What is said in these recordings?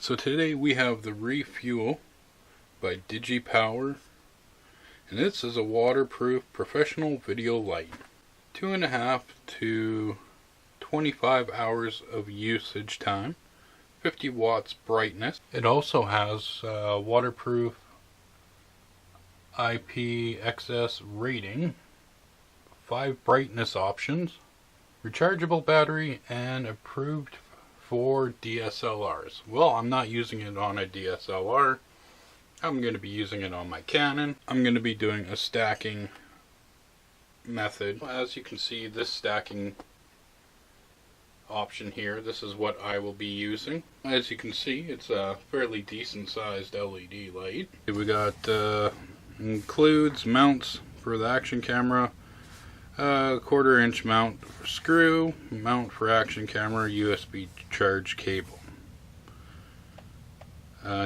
Alright, so today we have the Refuel by DigiPower, and this is a waterproof professional video light. 2.5 to 25 hours of usage time, 50 watts brightness. It also has waterproof IPXS rating, 5 brightness options, rechargeable battery, and approved for DSLRs. Well, I'm not using it on a DSLR. I'm going to be using it on my Canon. I'm going to be doing a stacking method. As you can see, this stacking option here, this is what I will be using. As you can see, it's a fairly decent sized LED light. We got includes mounts for the action camera, 1/4 inch mount for screw, mount for action camera, USB charge cable.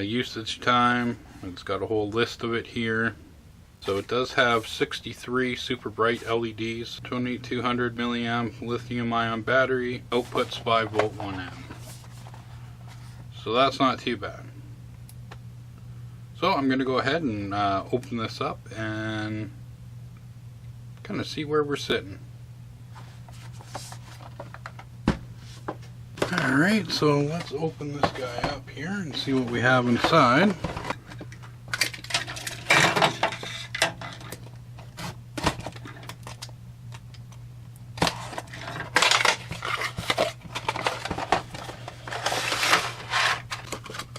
Usage time, it's got a whole list of it here. So it does have 63 super bright LEDs, 2200 milliamp lithium ion battery, outputs 5 volt 1 amp. So that's not too bad. So I'm going to go ahead and open this up and kind of see where we're sitting. Alright, so let's open this guy up here and see what we have inside.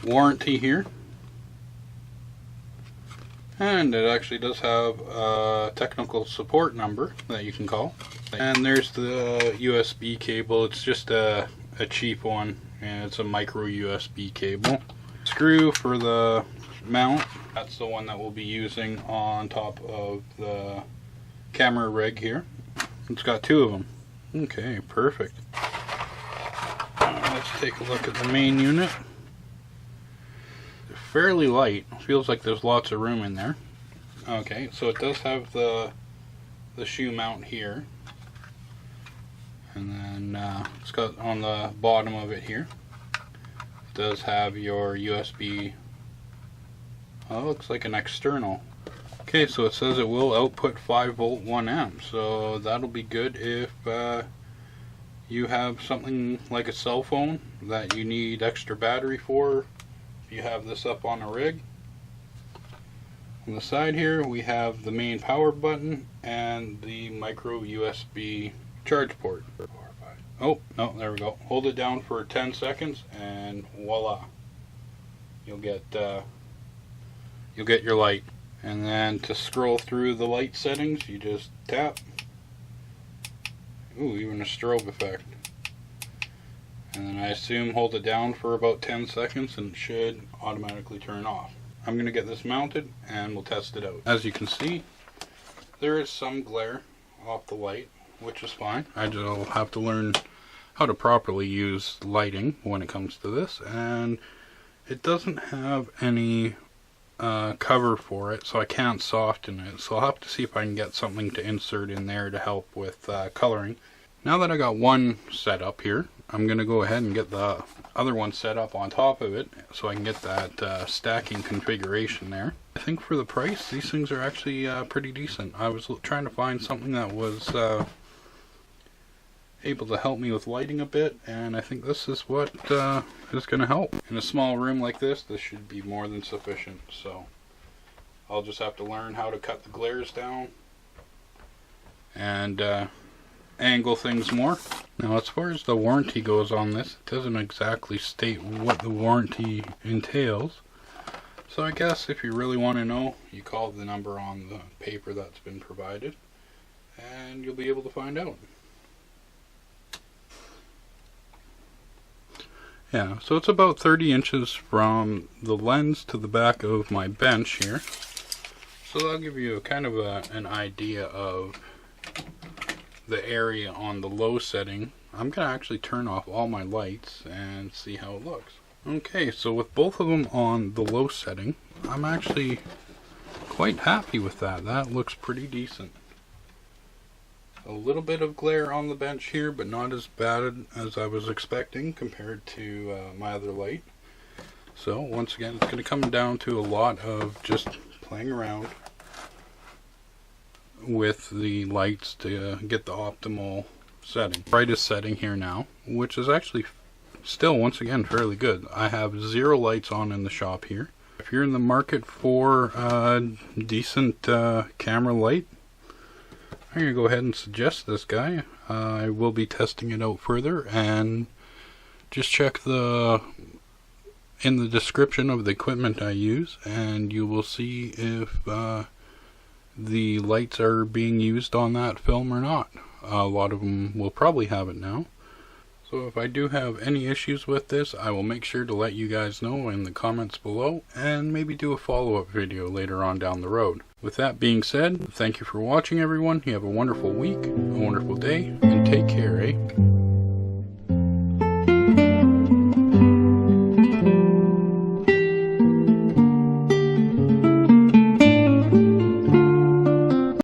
Warranty here. And it actually does have a technical support number that you can call. And there's the USB cable. It's just a cheap one, and it's a micro USB cable. Screw for the mount. That's the one that we'll be using on top of the camera rig here. It's got 2 of them. Okay, perfect. Let's take a look at the main unit. Fairly light. Feels like there's lots of room in there. Okay, so it does have the shoe mount here, and then it's got on the bottom of it here. It does have your USB. Oh, it looks like an external. Okay, so it says it will output 5 volt 1 amp. So that'll be good if you have something like a cell phone that you need extra battery for. You have this up on a rig. On the side here we have the main power button and the micro USB charge port. Oh, no, there we go. Hold it down for 10 seconds and voila. You'll get your light. And then to scroll through the light settings, you just tap. Ooh, even a strobe effect. And then I assume hold it down for about 10 seconds and it should automatically turn off. I'm going to get this mounted and we'll test it out. As you can see, there is some glare off the light, which is fine. I just have to learn how to properly use lighting when it comes to this. And it doesn't have any cover for it, so I can't soften it. So I'll have to see if I can get something to insert in there to help with coloring. Now that I got one set up here, I'm going to go ahead and get the other one set up on top of it so I can get that stacking configuration there. I think for the price, these things are actually pretty decent. I was trying to find something that was able to help me with lighting a bit, and I think this is what is going to help. In a small room like this, this should be more than sufficient. So I'll just have to learn how to cut the glares down and angle things more. Now, as far as the warranty goes on this, it doesn't exactly state what the warranty entails. So I guess if you really want to know, you call the number on the paper that's been provided and you'll be able to find out. Yeah, so it's about 30 inches from the lens to the back of my bench here. So that'll give you kind of an idea of the area on the low setting. I'm going to actually turn off all my lights and see how it looks. Okay, so with both of them on the low setting, I'm actually quite happy with that. That looks pretty decent. A little bit of glare on the bench here, but not as bad as I was expecting compared to my other light. So once again, it's going to come down to a lot of just playing around with the lights to get the optimal setting. Brightest setting here now, which is actually still once again fairly good. I have 0 lights on in the shop here. If you're in the market for a decent camera light, I'm going to go ahead and suggest this guy. I will be testing it out further, and just check in the description of the equipment I use, and you will see if the lights are being used on that film or not. A lot of them will probably have it now. So if I do have any issues with this, I will make sure to let you guys know in the comments below, and maybe do a follow-up video later on down the road. With that being said, thank you for watching, everyone. You have a wonderful week, a wonderful day, and take care, eh?